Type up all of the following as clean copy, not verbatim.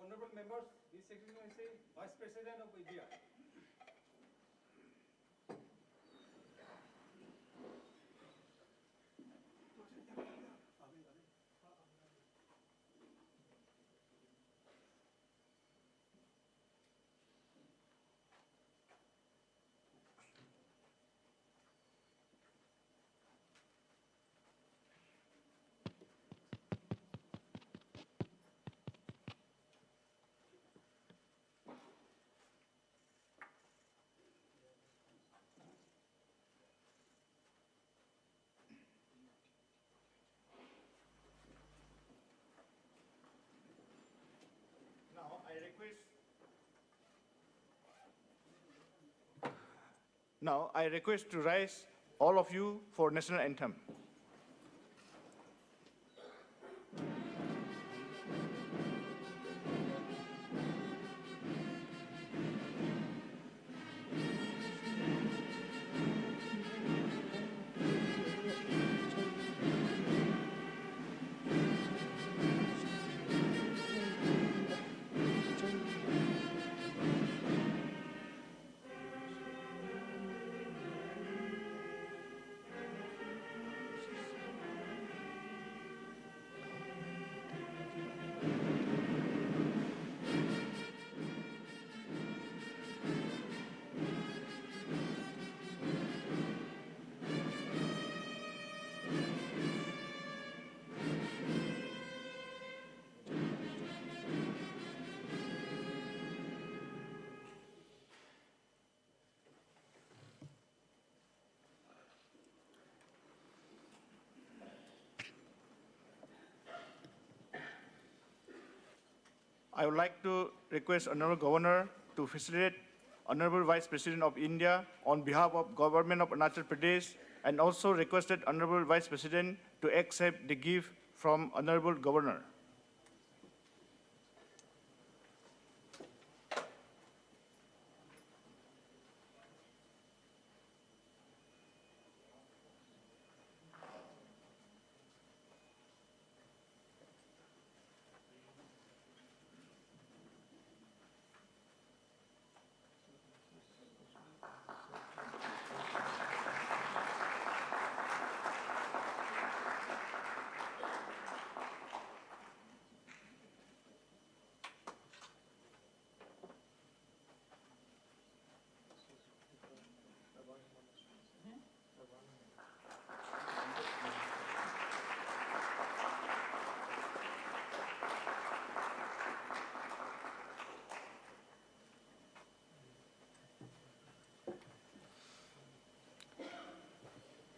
Honorable members, His Excellency Vice President of India. Now I request to rise all of you for national anthem. I would like to request Honorable Governor to facilitate Honorable Vice President of India on behalf of Government of Arunachal Pradesh, and also requested Honorable Vice President to accept the gift from Honorable Governor.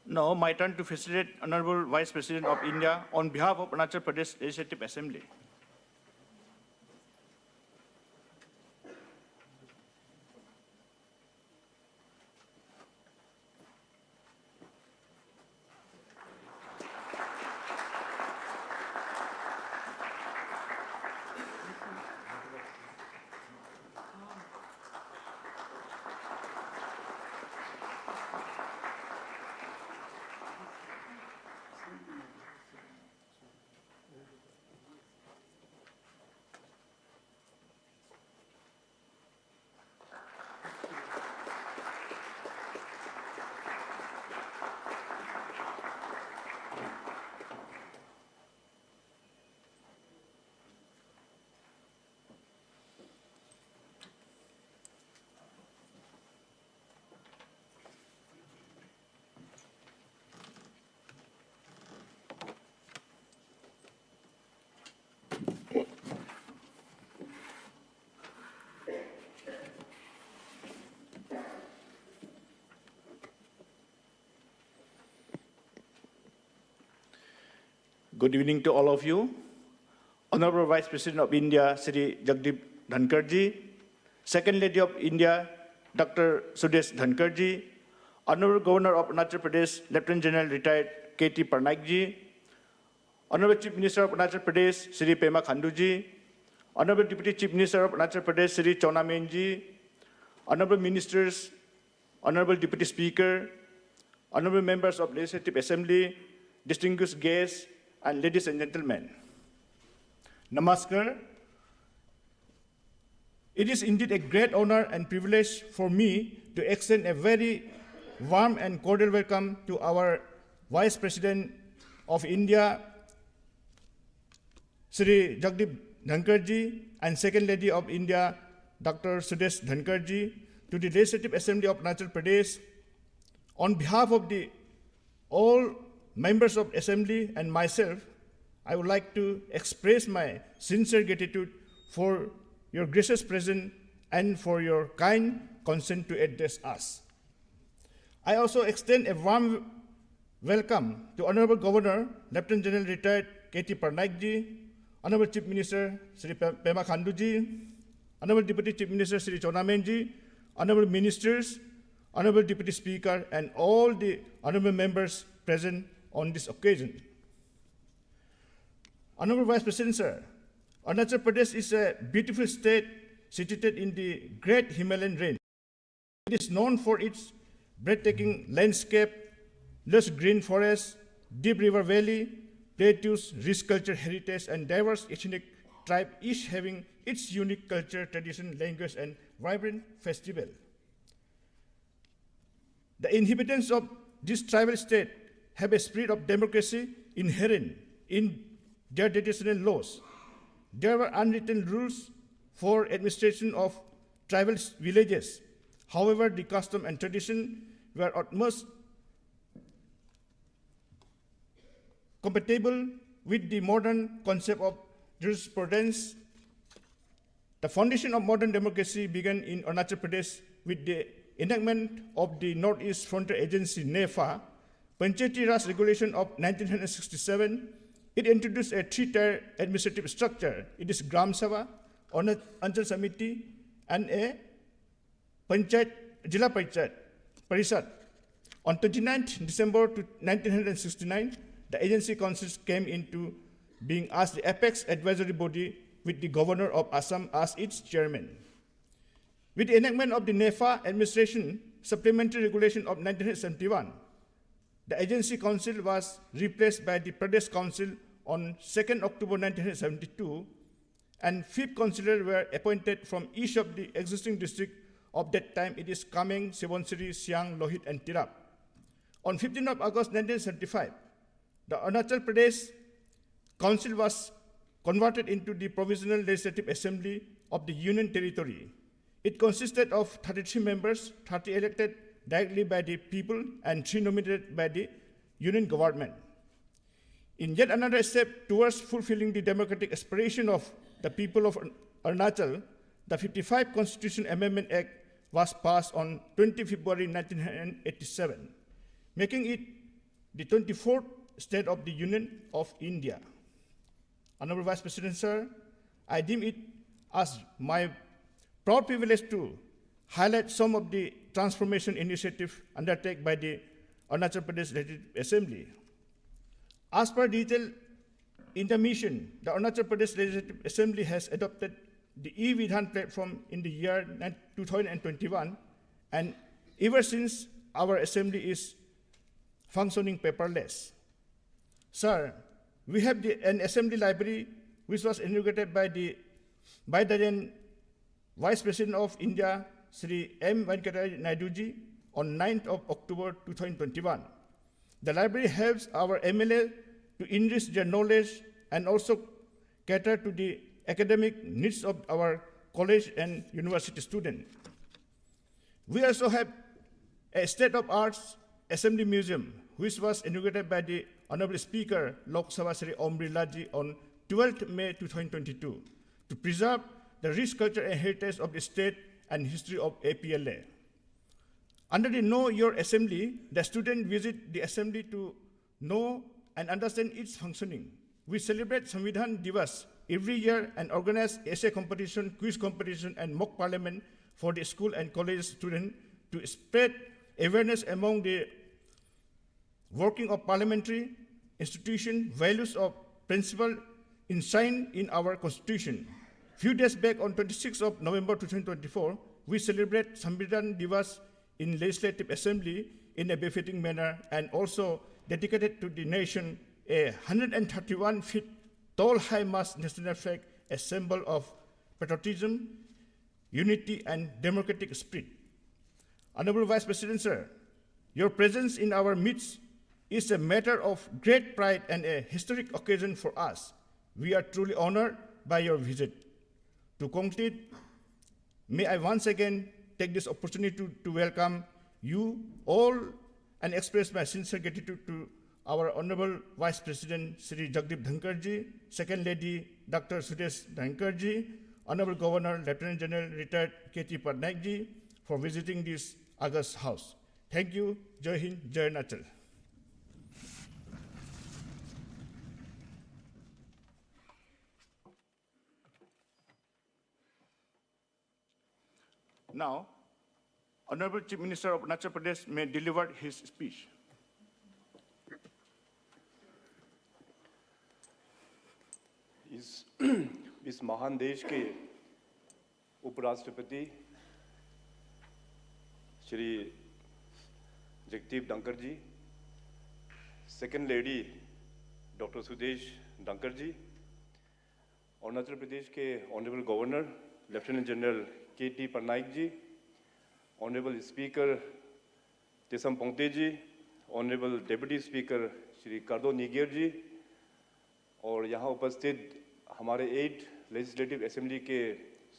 Now, my turn to facilitate Honorable Vice President of India on behalf of Arunachal Pradesh Legislative Assembly. Good evening to all of you. Honorable Vice President of India, Sri Jagdeep Dhankarji, Second Lady of India, Dr. Sudesh Dhankarji, Honorable Governor of Arunachal Pradesh, Lieutenant General Retired K.T. Parnaikji, Honorable Chief Minister of Arunachal Pradesh, Sri Pema Khanduji, Honorable Deputy Chief Minister of Arunachal Pradesh, Sri Chonamenji, Honorable Ministers, Honorable Deputy Speaker, Honorable Members of Legislative Assembly, distinguished guests, and ladies and gentlemen. Namaskar. It is indeed a great honor and privilege for me to extend a very warm and cordial welcome to our Vice President of India, Sri Jagdeep Dhankarji, and Second Lady of India, Dr. Sudesh Dhankarji, to the Legislative Assembly of Arunachal Pradesh. On behalf of all members of Assembly and myself, I would like to express my sincere gratitude for your gracious presence and for your kind consent to address us. I also extend a warm welcome to Honorable Governor, Lieutenant General Retired K.T. Parnaikji, Honorable Chief Minister Sri Pema Khanduji, Honorable Deputy Chief Minister Sri Chonamenji, Honorable Ministers, Honorable Deputy Speaker, and all the honorable members present on this occasion. Honorable Vice President, sir, Arunachal Pradesh is a beautiful state situated in the great Himalayan range. It is known for its breathtaking landscape, lush green forests, deep river valley, plateaus, rich cultural heritage, and diverse ethnic tribe, each having its unique culture, tradition, language, and vibrant festival. The inhabitants of this tribal state have a spirit of democracy inherent in their traditional laws. There were unwritten rules for administration of tribal villages. However, the custom and tradition were utmost compatible with the modern concept of jurisprudence. The foundation of modern democracy began in Arunachal Pradesh with the enactment of the Northeast Frontier Agency (NEFA), Panchayati Raj Regulation of 1967. It introduced a three-tier administrative structure. It is Gram Sabha, Anchal Samiti, and a Panchayat, Jila Panchayat, Parishad. On 29th December 1969, the agency councils came into being as the apex advisory body with the Governor of Assam as its chairman. With the enactment of the NEFA Administration Supplementary Regulation of 1971, the Agency Council was replaced by the Pradesh Council on 2nd October 1972, and 5 councillors were appointed from each of the existing districts of that time. It is Kameng, Subansiri, Siang, Lohit, and Tirap. On 15th of August 1975, the Arunachal Pradesh Council was converted into the Provisional Legislative Assembly of the Union Territory. It consisted of 33 members, 30 elected directly by the people and 3 nominated by the Union government. In yet another step towards fulfilling the democratic aspiration of the people of Arunachal, the 55 Constitution Amendment Act was passed on 20 February 1987, making it the 24th state of the Union of India. Honorable Vice President, sir, I deem it as my proud privilege to highlight some of the transformation initiatives undertaken by the Arunachal Pradesh Legislative Assembly. As per detail in the mission, the Arunachal Pradesh Legislative Assembly has adopted the e-Vidhan platform in the year 2021, and ever since our assembly is functioning paperless. Sir, we have an assembly library which was inaugurated by the then Vice President of India, Sri M. Venkataya Naiduji, on 9th of October 2021. The library helps our MLA to enrich their knowledge and also cater to the academic needs of our college and university students. We also have a state-of-art assembly museum, which was inaugurated by the Honorable Speaker, Lok Sabha Sri Om Birlaji, on 12th May 2022, to preserve the rich culture and heritage of the state and history of APLA. Under the Know Your Assembly, the students visit the assembly to know and understand its functioning. We celebrate Samvidhan Divas every year and organize essay competition, quiz competition, and mock parliament for the school and college students to spread awareness among the working of parliamentary institution, values of principle enshrined in our constitution. Few days back, on 26th of November 2024, we celebrate Samvidhan Divas in Legislative Assembly in a befitting manner and also dedicated to the nation a 131 feet tall high-mast national flag, a symbol of patriotism, unity, and democratic spirit. Honorable Vice President, sir, your presence in our midst is a matter of great pride and a historic occasion for us. We are truly honored by your visit. To conclude, may I once again take this opportunity to welcome you all and express my sincere gratitude to our Honorable Vice President Shri Jagdeep Dhankarji, Second Lady Dr. Sudesh Dhankarji, Honorable Governor Lieutenant General Retired K.T. Patnaikji for visiting this august house. Thank you. Jai Hind, Jai Arunachal. Now, Honorable Chief Minister of Arunachal Pradesh may deliver his speech. इस महान देश के उपराष्ट्रपति Shri Jagdeep Dhankhar ji, second lady doctor Sudesh Dhankhar ji, Arunachal Pradesh के honourable governor lieutenant general KT. Patnaik ji, honourable speaker Tesam Pongte ji, honourable deputy speaker Shri Kardo Nyigyor ji और यहाँ उपस्थित हमारे 8 लेजिस्लेटिव असेंबली के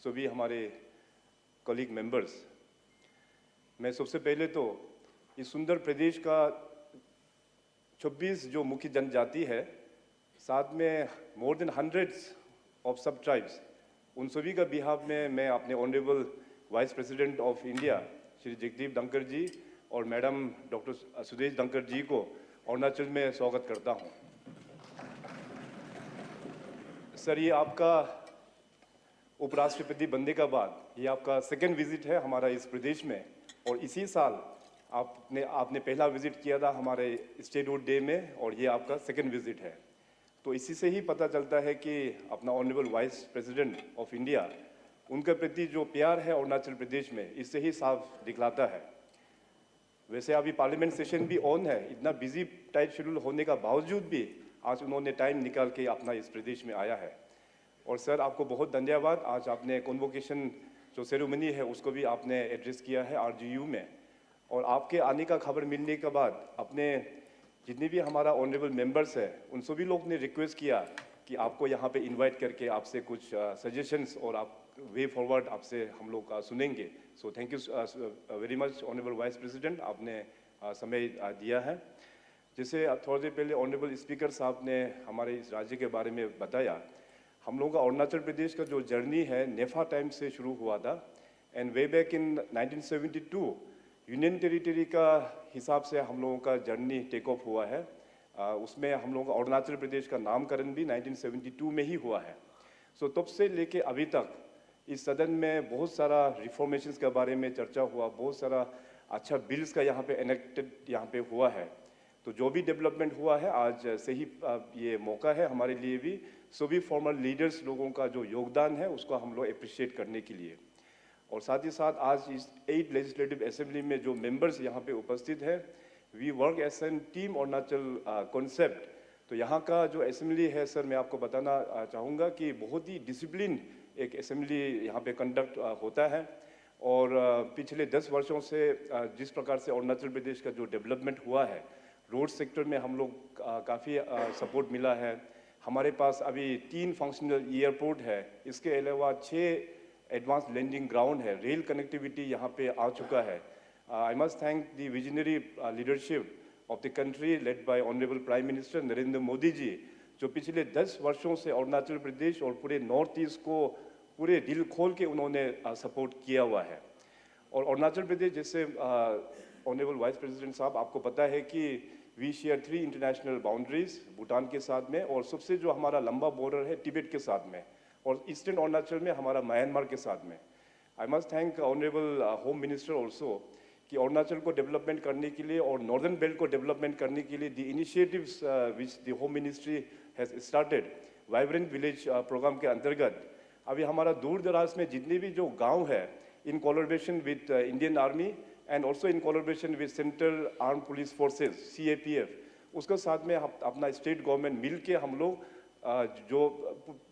सभी हमारे कलीग मेंबर्स, मैं सबसे पहले तो इस सुंदर प्रदेश का 26 जो मुख्य जनजाति है, साथ में more than hundreds of sub tribes, उन सभी का बिहाफ में मैं अपने honourable vice president of India Shri Jagdeep Dhankhar ji और मैडम डॉक्टर सुदेश धनखड़ जी को अरुणाचल में स्वागत करता हूँ। सर, ये आपका उपराष्ट्रपति बनने का बाद ये आपका सेकंड विजिट है हमारा इस प्रदेश में, और इसी साल आपने पहला विजिट किया था हमारे स्टेटहुड डे में, और ये आपका सेकंड विजिट है। तो इसी से ही पता चलता है कि अपना honourable vice president of India, उनके प्रति जो प्यार है अरुणाचल प्रदेश में, इससे ही साफ दिखलाता है। वैसे अभी पार्लियामेंट सेशन भी ऑन है, इतना बिजी टाइट शेड्यूल होने का बावजूद भी आज उन्होंने टाइम निकाल के अपना इस प्रदेश में आया है। और सर, आपको बहुत धन्यवाद। आज आपने कॉन्वोकेशन जो सेरेमनी है उसको भी आपने एड्रेस किया है आरजीयू में, और आपके आने का खबर मिलने के बाद अपने जितने भी हमारा ऑनरेबल मेंबर्स है उन सभी लोग ने रिक्वेस्ट किया कि आपको यहाँ पे इनवाइट करके आपसे कुछ सजेशंस और आप वे फॉरवर्ड आपसे हम लोग सुनेंगे। So thank you very much honourable vice president, आपने समय दिया है। जैसे थोड़ी देर पहले ऑनरेबल स्पीकर साहब ने हमारे इस राज्य के बारे में बताया, हम लोगों का अरुणाचल प्रदेश का जो जर्नी है नेफा टाइम से शुरू हुआ था, and way back in 1972 union territory का हिसाब से हम लोगों का जर्नी टेक ऑफ हुआ है। उसमें हम लोगों का अरुणाचल प्रदेश का नामकरण भी 1972 में ही हुआ है। सो तब से लेके अभी तक इस सदन में बहुत सारा रिफॉर्मेशंस के बारे में चर्चा हुआ, बहुत सारा अच्छा बिल्स का यहाँ पे एनेक्टेड यहाँ पे हुआ है। तो जो भी डेवलपमेंट हुआ है, आज से ही ये मौका है हमारे लिए भी सभी फॉर्मल लीडर्स लोगों का जो योगदान है उसको हम लोग अप्रिशिएट करने के लिए। और साथ ही साथ आज इस 8 लेजिस्लेटिव असेंबली में जो मेंबर्स यहाँ पे उपस्थित है, we work as an team Arunachal concept. तो यहाँ का जो असेंबली है सर, मैं आपको बताना चाहूँगा कि बहुत ही डिसिप्लिन एक असेंबली यहाँ पे कंडक्ट होता है। और पिछले 10 वर्षों से जिस प्रकार से अरुणाचल प्रदेश का जो डेवलपमेंट हुआ है, रोड सेक्टर में हम लोग काफ़ी सपोर्ट मिला है। हमारे पास अभी 3 फंक्शनल एयरपोर्ट है, इसके अलावा 6 एडवांस लैंडिंग ग्राउंड है, रेल कनेक्टिविटी यहाँ पे आ चुका है। I must thank the visionary leadership of the country led by honourable prime minister Narendra Modi ji, जो पिछले 10 वर्षों से अरुणाचल प्रदेश और पूरे नॉर्थ ईस्ट को पूरे दिल खोल के उन्होंने सपोर्ट किया हुआ है। और अरुणाचल प्रदेश, जैसे ऑनरेबल वाइस प्रेसिडेंट साहब, आपको पता है कि we share 3 international boundaries Bhutan के साथ में, और सबसे जो हमारा लंबा बॉर्डर है तिब्बत के साथ में, और ईस्टर्न अरुणाचल में हमारा म्यांमार के साथ में। आई must thank honourable home minister also कि अरुणाचल को डेवलपमेंट करने के लिए और नॉर्दर्न बेल्ट को डेवलपमेंट करने के लिए the initiatives which the home ministry has started vibrant village program के अंतर्गत अभी हमारा दूर दराज में जितने भी जो गांव है, in collaboration with Indian army and also in collaboration with central arm police forces CAPF, उसके साथ में अपना स्टेट गवर्नमेंट मिल के हम लोग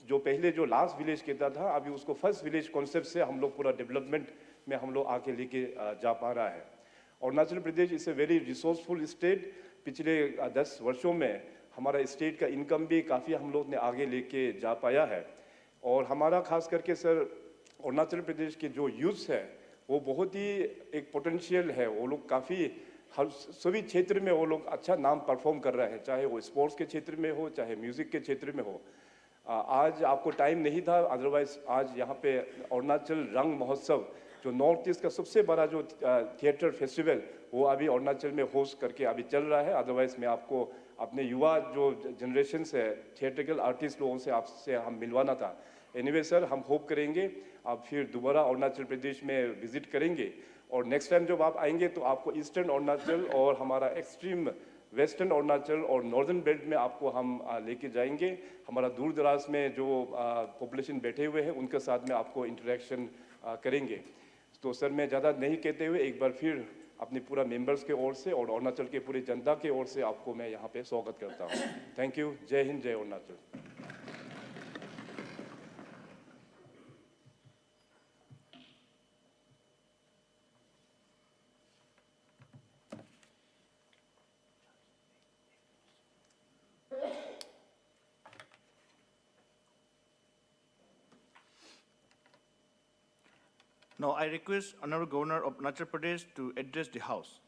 जो पहले जो लास्ट विलेज कहता था, अभी उसको फर्स्ट विलेज कॉन्सेप्ट से हम लोग पूरा डेवलपमेंट में हम लोग आके लेके जा पा रहा है। Arunachal Pradesh is a very resourceful state. पिछले 10 वर्षों में हमारा स्टेट का इनकम भी काफ़ी हम लोग ने आगे लेके जा पाया है, और हमारा खास करके सर अरुणाचल प्रदेश के जो यूथ है वो बहुत ही एक पोटेंशियल है। वो लोग काफ़ी हर सभी क्षेत्र में वो लोग अच्छा नाम परफॉर्म कर रहे हैं, चाहे वो स्पोर्ट्स के क्षेत्र में हो, चाहे म्यूज़िक के क्षेत्र में हो। आज आपको टाइम नहीं था, अदरवाइज आज यहाँ पे अरुणाचल रंग महोत्सव जो नॉर्थ ईस्ट का सबसे बड़ा जो थिएटर फेस्टिवल वो अभी अरुणाचल में होस्ट करके अभी चल रहा है। अदरवाइज मैं आपको अपने युवा जो जनरेशन है थिएट्रिकल आर्टिस्ट लोगों से आपसे हम मिलवाना था। एनीवे सर, हम होप करेंगे आप फिर दोबारा अरुणाचल प्रदेश में विजिट करेंगे, और नेक्स्ट टाइम जब आप आएंगे तो आपको ईस्टर्न अरुणाचल और हमारा एक्सट्रीम वेस्टर्न अरुणाचल और नॉर्दर्न बेल्ट में आपको हम लेके जाएंगे। हमारा दूर दराज में जो पॉपुलेशन बैठे हुए हैं उनके साथ में आपको इंटरेक्शन करेंगे। तो सर, मैं ज़्यादा नहीं कहते हुए एक बार फिर अपने पूरा मेंबर्स के ओर से और अरुणाचल के पूरी जनता के ओर से आपको मैं यहाँ पे स्वागत करता हूँ। Thank you. जय हिंद, जय Arunachal. Now I request Honorable Governor of Arunachal Pradesh to address the House.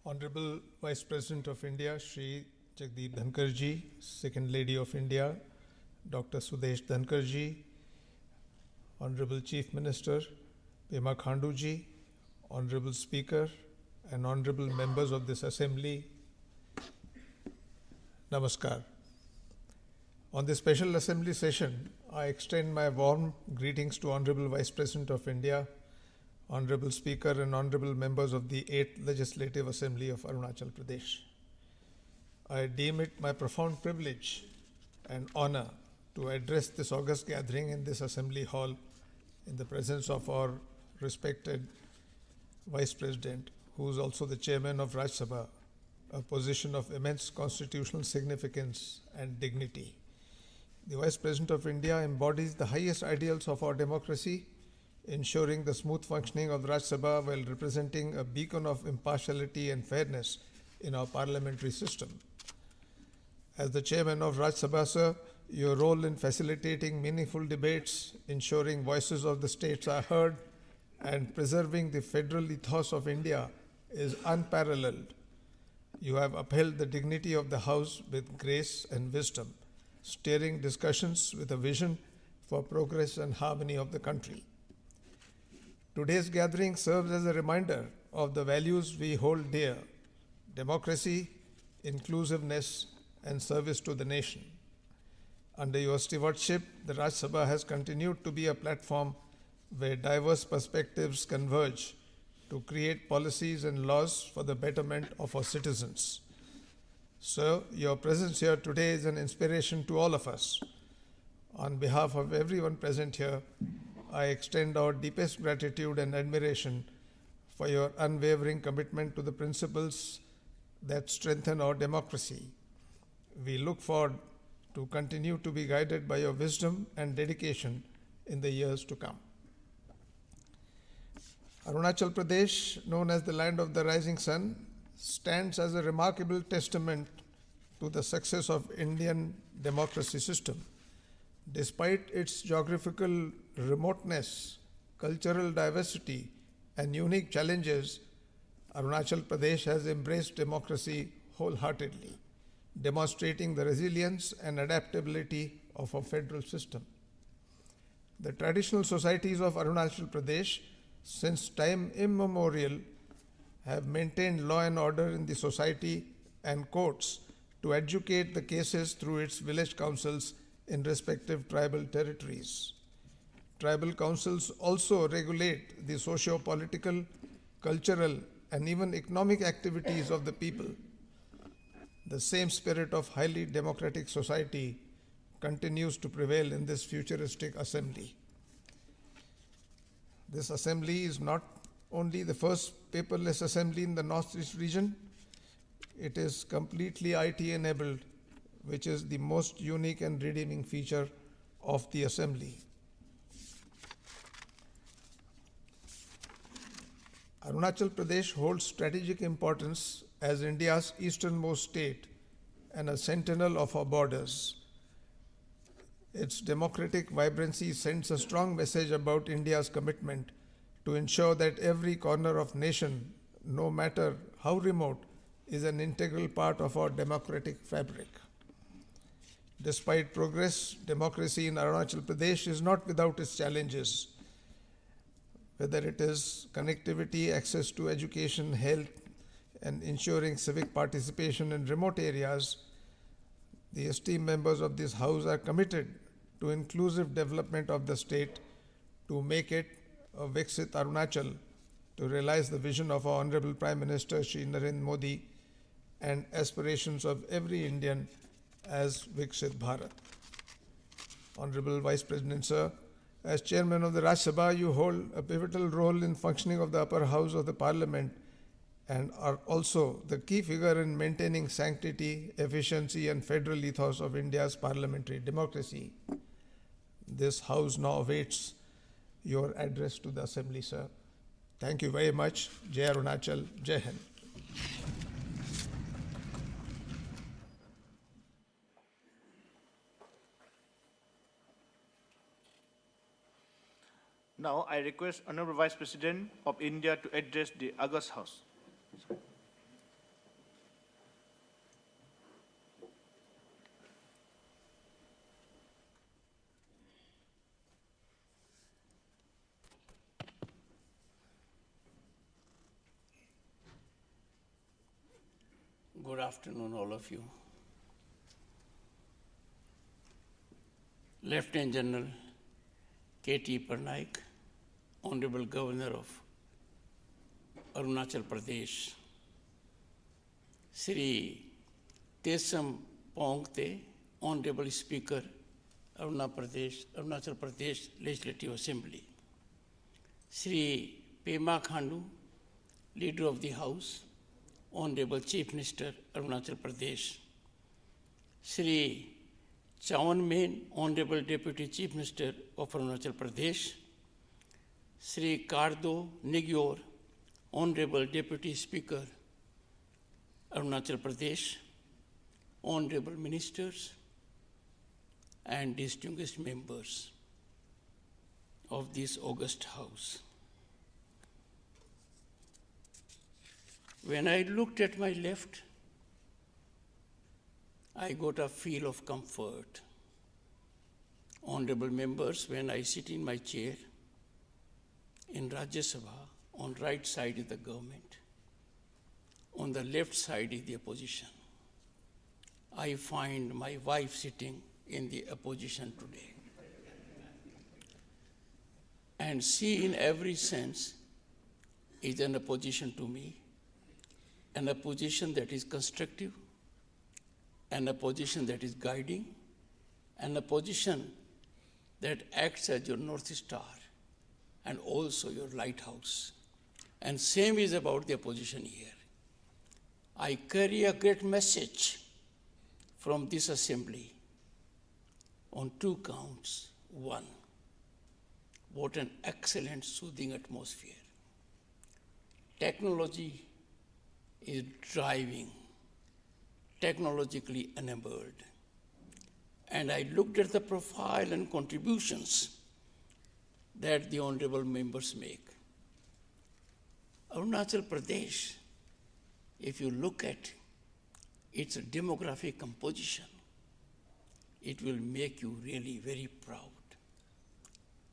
Honorable Vice President of India, Shri Jagdeep Dhankar ji, Second Lady of India, Dr. Sudesh Dhankar ji, Honorable Chief Minister Pema Khandu ji, Honorable Speaker, and Honorable members of this Assembly, Namaskar. On this special Assembly session, I extend my warm greetings to Honorable Vice President of India, Honorable Speaker, and Honorable members of the 8th Legislative Assembly of Arunachal Pradesh. I deem it my profound privilege and honor to address this august gathering in this Assembly Hall in the presence of our respected Vice President, who is also the Chairman of Rajya Sabha, a position of immense constitutional significance and dignity. The Vice President of India embodies the highest ideals of our democracy, ensuring the smooth functioning of the Rajya Sabha while representing a beacon of impartiality and fairness in our parliamentary system. As the Chairman of Rajya Sabha, sir, your role in facilitating meaningful debates, ensuring voices of the states are heard, and preserving the federal ethos of India is unparalleled. You have upheld the dignity of the House with grace and wisdom, steering discussions with a vision for progress and harmony of the country. Today's gathering serves as a reminder of the values we hold dear: democracy, inclusiveness, and service to the nation. Under your stewardship, the Rajya Sabha has continued to be a platform where diverse perspectives converge to create policies and laws for the betterment of our citizens. Sir, your presence here today is an inspiration to all of us. On behalf of everyone present here, I extend our deepest gratitude and admiration for your unwavering commitment to the principles that strengthen our democracy. We look forward to continue to be guided by your wisdom and dedication in the years to come. Arunachal Pradesh, known as the land of the rising sun, stands as a remarkable testament to the success of Indian democracy system. Despite its geographical remoteness, cultural diversity, and unique challenges, Arunachal Pradesh has embraced democracy wholeheartedly, demonstrating the resilience and adaptability of a federal system. The traditional societies of Arunachal Pradesh, since time immemorial, have maintained law and order in the society and courts to adjudicate the cases through its village councils in respective tribal territories. Tribal councils also regulate the socio-political, cultural, and even economic activities of the people. The same spirit of highly democratic society continues to prevail in this futuristic assembly. This assembly is not only the first paperless assembly in the Northeast region, it is completely IT enabled, which is the most unique and redeeming feature of the assembly. Arunachal Pradesh holds strategic importance as India's easternmost state and a sentinel of our borders. Its democratic vibrancy sends a strong message about India's commitment to ensure that every corner of nation, no matter how remote, is an integral part of our democratic fabric. Despite progress, democracy in Arunachal Pradesh is not without its challenges. Whether it is connectivity, access to education, health, and ensuring civic participation in remote areas, the esteemed members of this House are committed to inclusive development of the state to make it a Viksit Arunachal, to realize the vision of our Honorable Prime Minister Shri Narendra Modi and aspirations of every Indian as Viksit Bharat. Honorable Vice President, sir, as Chairman of the Rajya Sabha, you hold a pivotal role in functioning of the upper house of the Parliament and are also the key figure in maintaining sanctity, efficiency, and federal ethos of India's parliamentary democracy. This House now awaits your address to the Assembly, sir. Thank you very much. Jai Arunachal, Jai Hind. Now I request Honorable Vice President of India to address the August House. Good afternoon, all of you. Lieutenant General K.T. Parnaik, Honorable Governor of Arunachal Pradesh, Sri Tesam Pongte, Honorable Speaker, Arunachal Pradesh Legislative Assembly, Sri Pema Khandu, Leader of the House, Honorable Chief Minister, Arunachal Pradesh, Sri Chawan Main, Honorable Deputy Chief Minister of Arunachal Pradesh, Sri Kardo Nigyor, Honorable Deputy Speaker, Arunachal Pradesh, Honorable Ministers, and distinguished members of this august House. When I looked at my left, I got a feel of comfort. Honorable members, when I sit in my chair in Rajya Sabha, on right side is the government, on the left side is the opposition. I find my wife sitting in the opposition today. And she, in every sense, is an opposition to me, an opposition that is constructive, an opposition that is guiding, an opposition that acts as your North Star and also your lighthouse. And same is about the opposition here. I carry a great message from this assembly on two counts. One, what an excellent soothing atmosphere. Technology is driving, technologically enabled. And I looked at the profile and contributions that the honorable members make. Arunachal Pradesh if you look at its demographic composition, it will make you really very proud.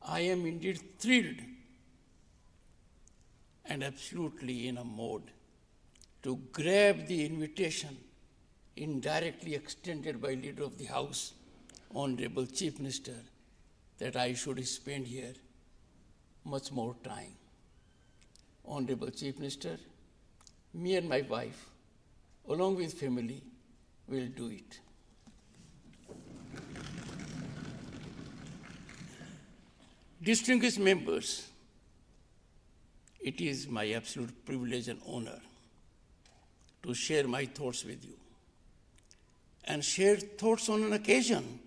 I am indeed thrilled and absolutely in a mode to grab the invitation indirectly extended by Leader of the House, Honorable Chief Minister, that I should spend here much more time. Honorable Chief Minister, me and my wife, along with family, will do it. Distinguished members, it is my absolute privilege and honor to share my thoughts with you and share thoughts on an occasion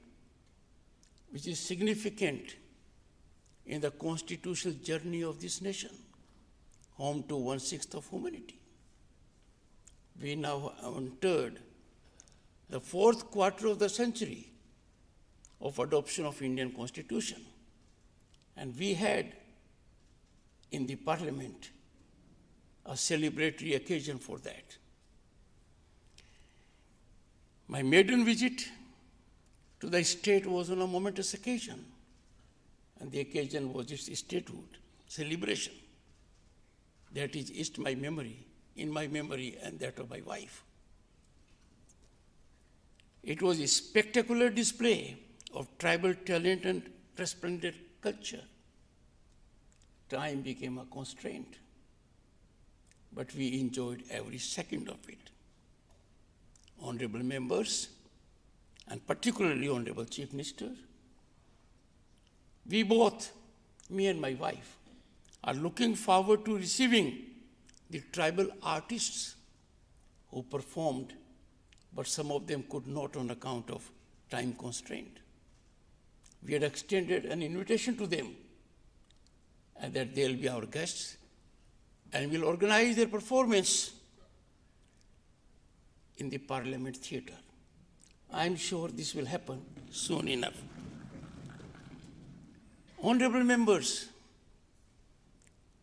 which is significant in the constitutional journey of this nation, home to 1/6 of humanity. We now have entered the 4th quarter of the century of adoption of Indian Constitution. And we had in the Parliament a celebratory occasion for that. My maiden visit to the state was on a momentous occasion, and the occasion was its statehood celebration. That is in my memory and that of my wife. It was a spectacular display of tribal talent and resplendent culture. Time became a constraint, but we enjoyed every second of it. Honorable members, and particularly Honorable Chief Minister, we both, me and my wife, are looking forward to receiving the tribal artists who performed, but some of them could not on account of time constraint. We had extended an invitation to them and that they'll be our guests and will organize their performance in the Parliament Theatre. I'm sure this will happen soon enough. Honorable members,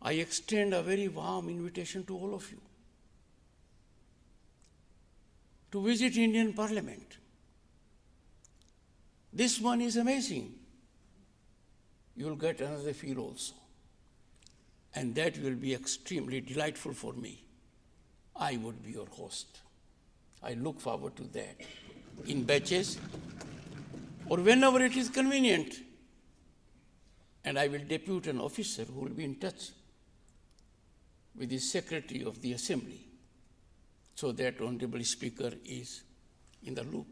I extend a very warm invitation to all of you to visit Indian Parliament. This one is amazing. You'll get another feel also. And that will be extremely delightful for me. I would be your host. I look forward to that in batches or whenever it is convenient. And I will depute an officer who will be in touch with the Secretary of the Assembly so that Honorable Speaker is in the loop.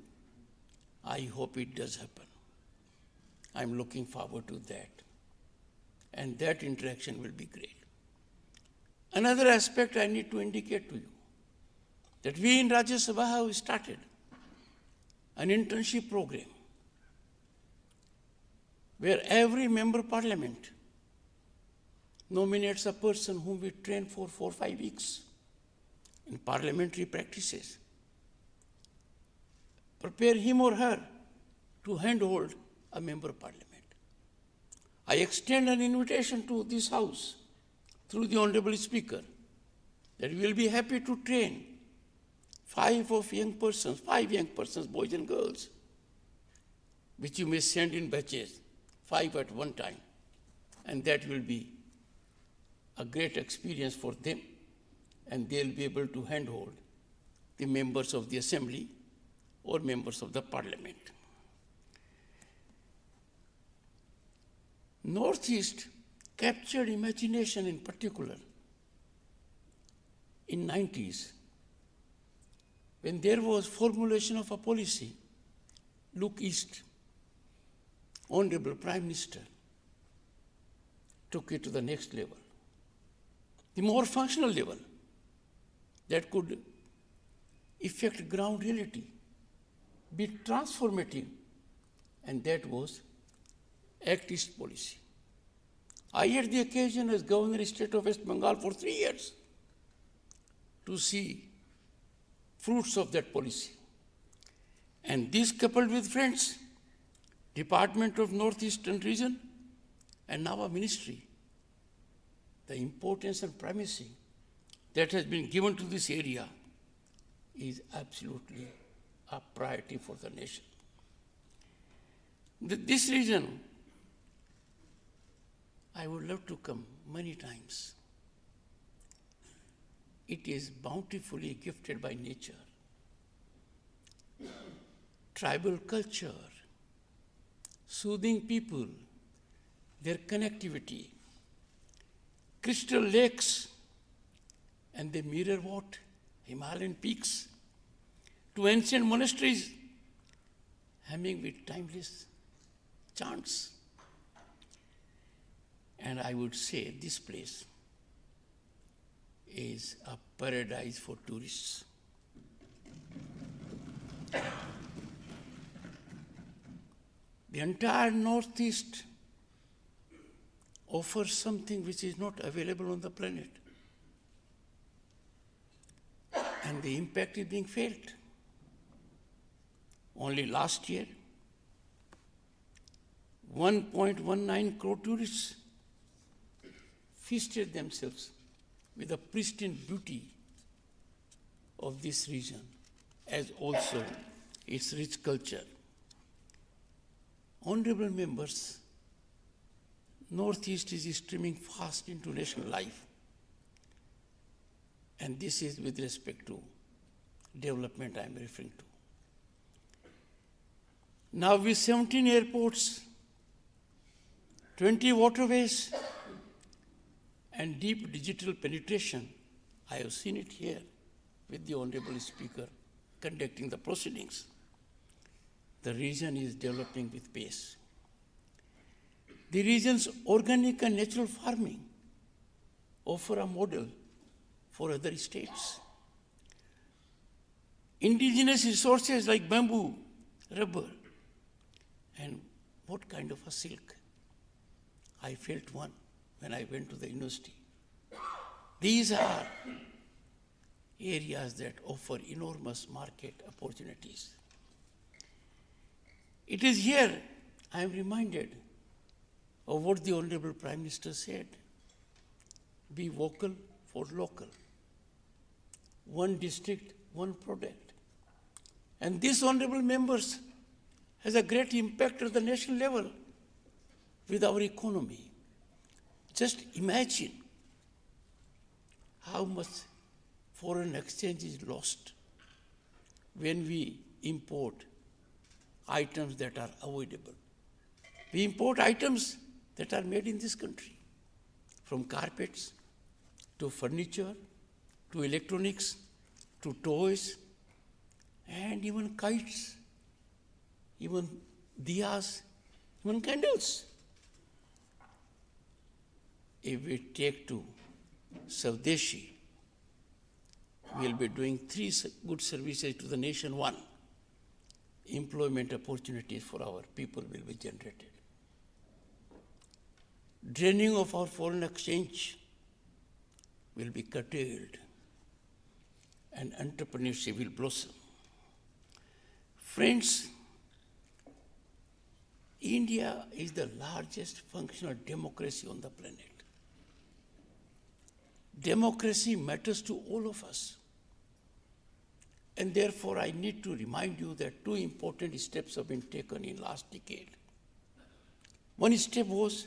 I hope it does happen. I'm looking forward to that. And that interaction will be great. Another aspect I need to indicate to you, that we in Rajya Sabha have started an internship program where every member parliament nominates a person whom we train for 4 or 5 weeks in parliamentary practices. Prepare him or her to handhold a member parliament. I extend an invitation to this House through the Honorable Speaker that we will be happy to train 5 young persons, boys and girls, which you may send in batches, 5 at one time. And that will be a great experience for them, and they'll be able to handhold the members of the Assembly or members of the Parliament. Northeast captured imagination in particular in 90s when there was formulation of a policy, look east. Honorable Prime Minister took it to the next level, the more functional level that could affect ground reality, be transformative, and that was Act East policy. I had the occasion as Governor of State of West Bengal for 3 years to see fruits of that policy. And this coupled with friends, Department of Northeastern Region, and now a ministry, the importance and primacy that has been given to this area is absolutely a priority for the nation. This region, I would love to come many times. It is bountifully gifted by nature. Tribal culture, soothing people, their connectivity, crystal lakes, and they mirror what? Himalayan peaks, to ancient monasteries, hemming with timeless chants. And I would say this place is a paradise for tourists. The entire Northeast offers something which is not available on the planet. And the impact is being felt. Only last year, 1.19 crore tourists feasted themselves with the pristine beauty of this region, as also its rich culture. Honorable members, Northeast is streaming fast into national life. And this is with respect to development I am referring to. Now with 17 airports, 20 waterways, and deep digital penetration, I have seen it here with the Honorable Speaker conducting the proceedings. The region is developing with pace. The region's organic and natural farming offer a model for other states. Indigenous resources like bamboo, rubber, and what kind of a silk? I felt one when I went to the university. These are areas that offer enormous market opportunities. It is here I am reminded of what the Honorable Prime Minister said. Be vocal for local. One district, one product. And this honorable members has a great impact at the national level with our economy. Just imagine how much foreign exchange is lost when we import items that are avoidable. We import items that are made in this country, from carpets to furniture, to electronics, to toys, and even kites, even diyas, even candles. If we take to Swadeshi, we'll be doing 3 good services to the nation. 1, employment opportunities for our people will be generated. Draining of our foreign exchange will be curtailed, and entrepreneurship will blossom. Friends, India is the largest functional democracy on the planet. Democracy matters to all of us. And therefore, I need to remind you that 2 important steps have been taken in last decade. One step was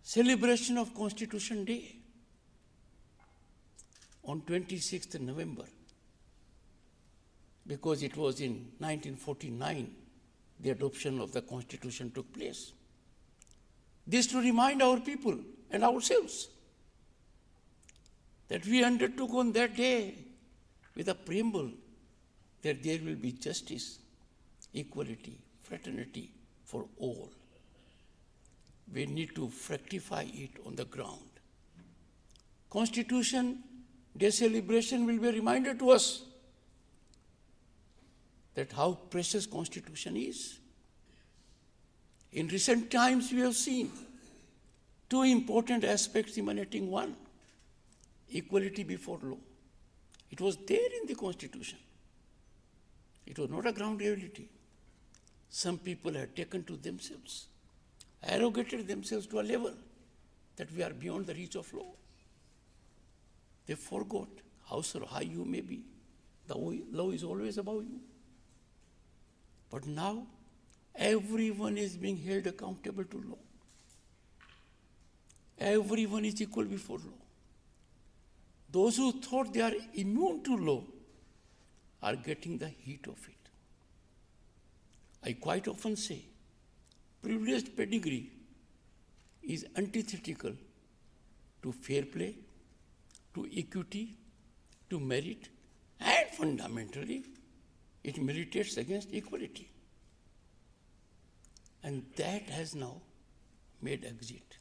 celebration of Constitution Day on 26th November, because it was in 1949 the adoption of the Constitution took place. This to remind our people and ourselves that we undertook on that day with a preamble that there will be justice, equality, fraternity for all. We need to fructify it on the ground. Constitution Day celebration will be a reminder to us that how precious Constitution is. In recent times, we have seen 2 important aspects emanating. 1, equality before law. It was there in the Constitution. It was not a ground reality. Some people had taken to themselves, arrogated themselves to a level that we are beyond the reach of law. They forgot however high you may be, the law is always above you. But now, everyone is being held accountable to law. Everyone is equal before law. Those who thought they are immune to law are getting the heat of it. I quite often say, privileged pedigree is antithetical to fair play, to equity, to merit, and fundamentally, it militates against equality. And that has now made exit.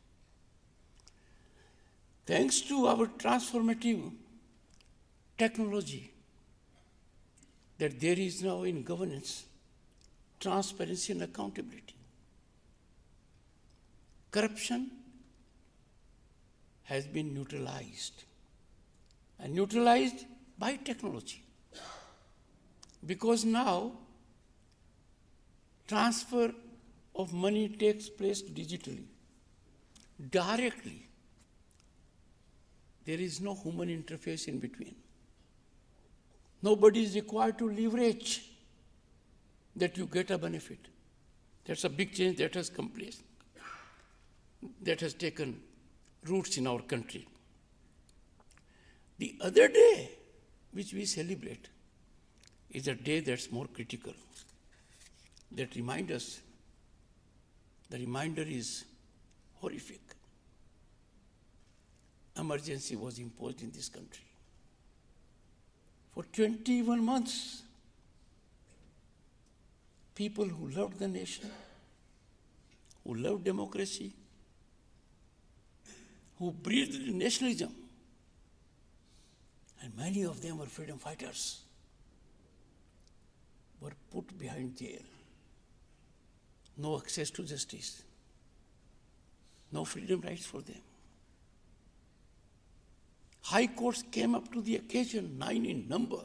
Thanks to our transformative technology, that there is now in governance transparency and accountability. Corruption has been neutralized, and neutralized by technology. Because now transfer of money takes place digitally, directly. There is no human interface in between. Nobody is required to leverage that you get a benefit. That's a big change that has come place, that has taken roots in our country. The other day, which we celebrate, is a day that's more critical, that reminds us, the reminder is horrific. Emergency was imposed in this country. For 21 months, people who loved the nation, who loved democracy, who breathed nationalism, and many of them were freedom fighters, were put behind jail. No access to justice, no freedom rights for them. High courts came up to the occasion, 9 in number,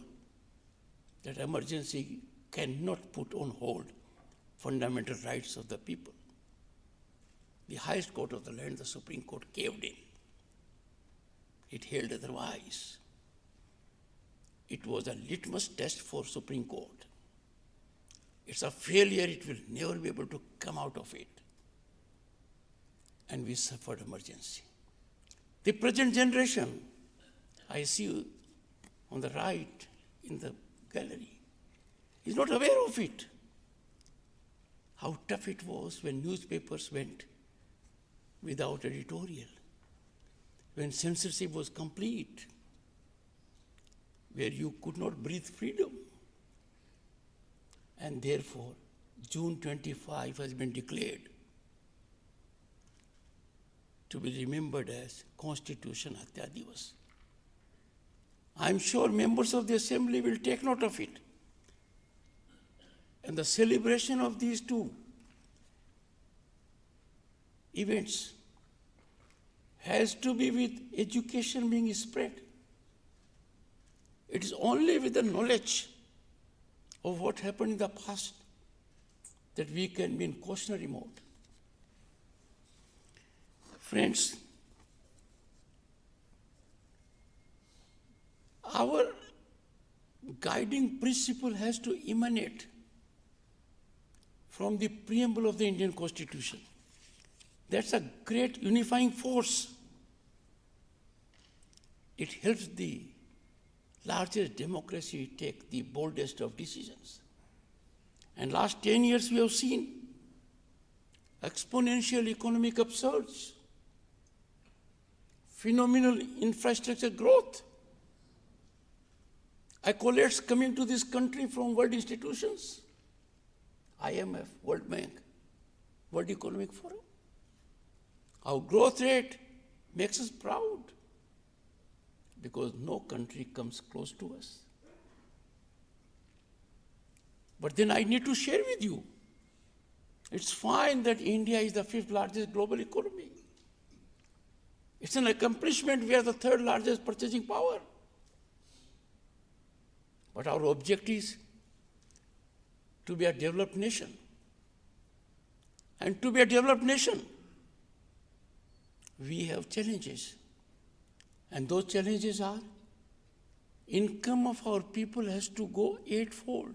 that emergency cannot put on hold fundamental rights of the people. The highest court of the land, the Supreme Court, caved in. It held otherwise. It was a litmus test for Supreme Court. It's a failure, it will never be able to come out of it. And we suffered emergency. The present generation, I see you on the right in the gallery, is not aware of it. How tough it was when newspapers went without editorial, when censorship was complete, where you could not breathe freedom. And therefore, June 25 has been declared to be remembered as Constitution Hatya Divas. I'm sure members of the Assembly will take note of it. And the celebration of these two events has to be with education being spread. It is only with the knowledge of what happened in the past that we can be in cautionary mode. Friends, our guiding principle has to emanate from the preamble of the Indian Constitution. That's a great unifying force. It helps the largest democracy take the boldest of decisions. And last 10 years we have seen exponential economic upsurge, phenomenal infrastructure growth, accolades coming to this country from world institutions, IMF, World Bank, World Economic Forum. Our growth rate makes us proud because no country comes close to us. But then I need to share with you, it's fine that India is the 5th largest global economy. It's an accomplishment. We are the 3rd largest purchasing power. But our objective is to be a developed nation. And to be a developed nation, we have challenges. And those challenges are income of our people has to go eightfold.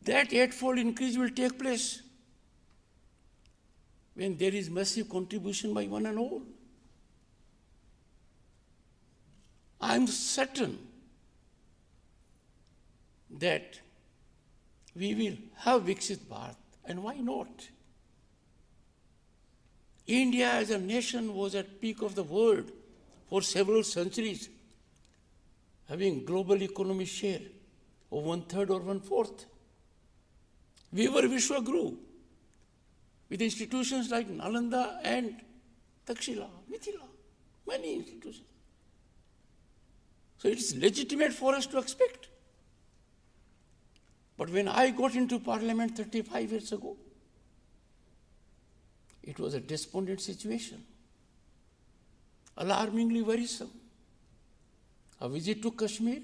That eightfold increase will take place when there is massive contribution by one and all. I am certain that we will have Viksit Bharat, and why not? India as a nation was at peak of the world for several centuries, having global economy share of 1/3 or 1/4. We were Vishwaguru with institutions like Nalanda and Takshila, Mithila, many institutions. So it is legitimate for us to expect. But when I got into parliament 35 years ago, it was a despondent situation, alarmingly worrisome. A visit to Kashmir,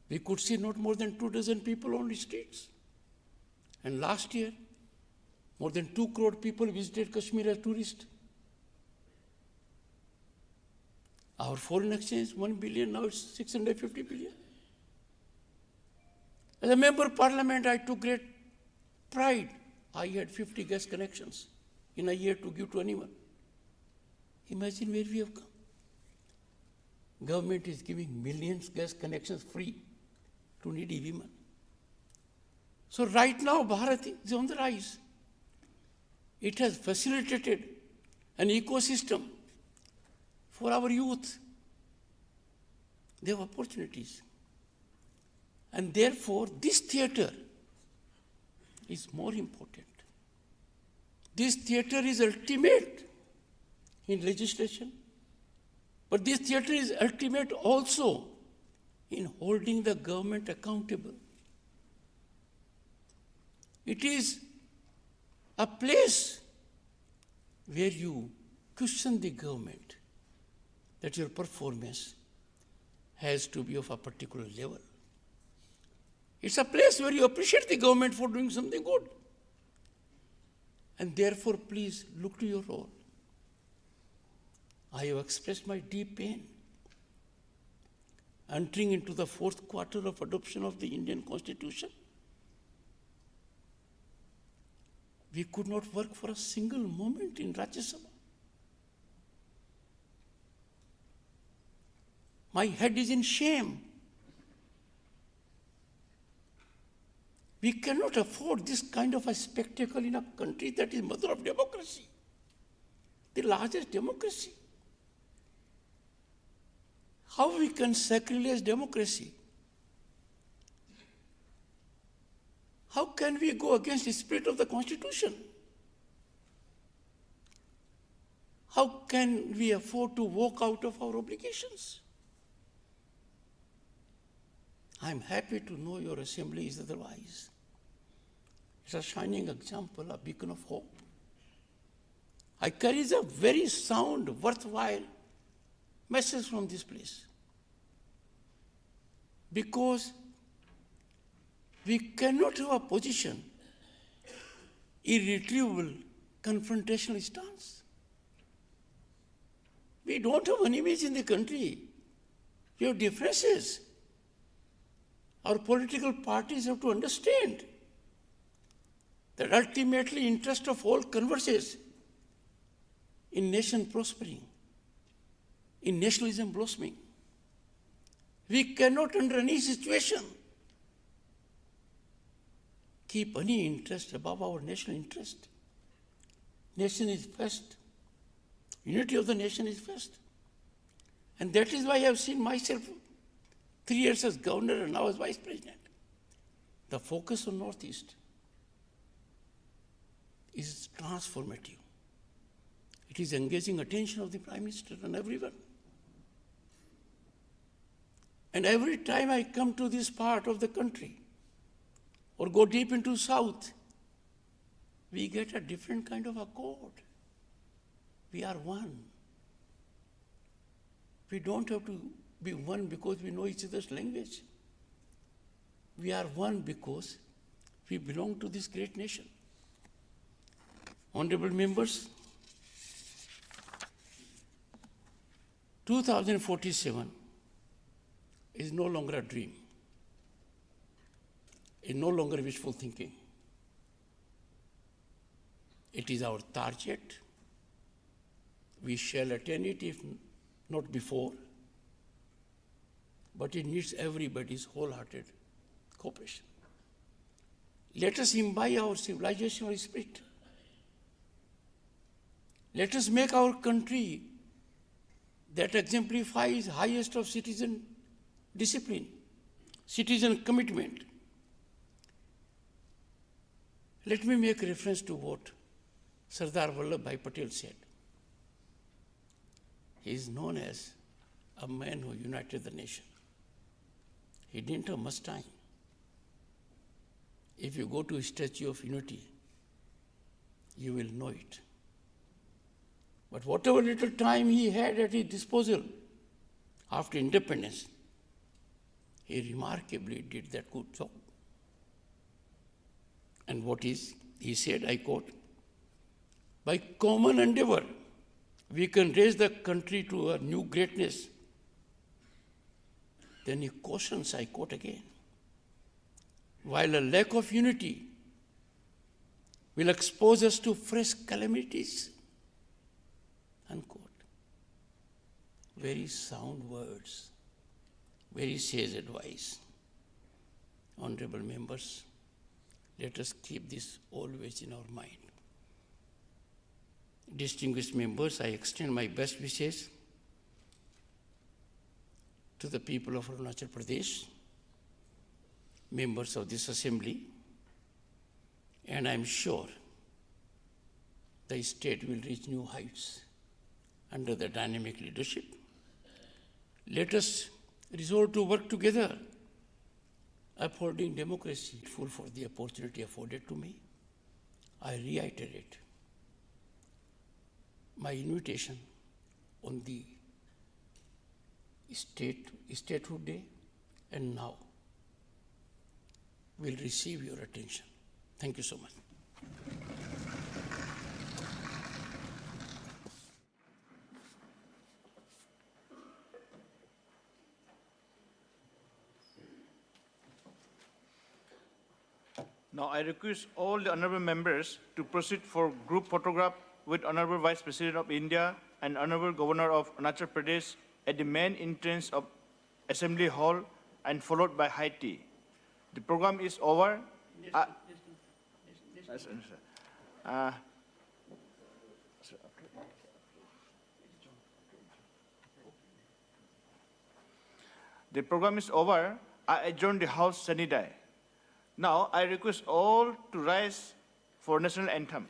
we could see not more than 24 people on the streets. And last year, more than 2 crore people visited Kashmir as tourists. Our foreign exchange, 1 billion, now it's 650 billion. As a member of parliament, I took great pride. I had 50 gas connections in a year to give to anyone. Imagine where we have come. Government is giving millions gas connections free to needy women. So right now, Bharat is on the rise. It has facilitated an ecosystem for our youth. They have opportunities. And therefore, this theatre is more important. This theatre is ultimate in legislation, but this theatre is ultimate also in holding the government accountable. It is a place where you question the government that your performance has to be of a particular level. It's a place where you appreciate the government for doing something good. And therefore, please look to your role. I have expressed my deep pain. Entering into the 4th quarter of adoption of the Indian Constitution, we could not work for a single moment in Rajya Sabha. My head is in shame. We cannot afford this kind of a spectacle in a country that is mother of democracy, the largest democracy. How we can sacrilege democracy? How can we go against the spirit of the Constitution? How can we afford to walk out of our obligations? I'm happy to know your assembly is otherwise. It's a shining example, a beacon of hope. I carry a very sound, worthwhile message from this place. Because we cannot have a position, irretrievable, confrontational stance. We don't have enemies in the country. We have differences. Our political parties have to understand that ultimately interest of all converges in nation prospering, in nationalism blossoming. We cannot under any situation keep any interest above our national interest. Nation is first. Unity of the nation is first. And that is why I have seen myself 3 years as governor and now as vice president. The focus on Northeast is transformative. It is engaging attention of the Prime Minister and everyone. And every time I come to this part of the country or go deep into South, we get a different kind of accord. We are one. We don't have to be one because we know each other's language. We are one because we belong to this great nation. Honorable members, 2047 is no longer a dream, is no longer wishful thinking. It is our target. We shall attain it if not before, but it needs everybody's wholehearted cooperation. Let us imbibe our civilizational spirit. Let us make our country that exemplifies highest of citizen discipline, citizen commitment. Let me make reference to what Sardar Vallabhbhai Patel said. He is known as a man who united the nation. He didn't have much time. If you go to a Statue of Unity, you will know it. But whatever little time he had at his disposal after independence, he remarkably did that good job. And he said, I quote, by common endeavor, we can raise the country to a new greatness. Then he cautions, I quote again, while a lack of unity will expose us to fresh calamities. Unquote. Very sound words, very sage advice. Honorable members, let us keep this always in our mind. Distinguished members, I extend my best wishes to the people of Arunachal Pradesh, members of this assembly, and I'm sure the state will reach new heights under the dynamic leadership. Let us resolve to work together, upholding democracy. Grateful for the opportunity afforded to me. I reiterate my invitation on the Statehood Day, and now will receive your attention. Thank you so much. Now I request all the honorable members to proceed for group photograph with Honorable Vice President of India and Honorable Governor of Arunachal Pradesh at the main entrance of Assembly Hall and followed by high tea. The program is over. The program is over. I adjourn the House sine die. Now I request all to rise for national anthem.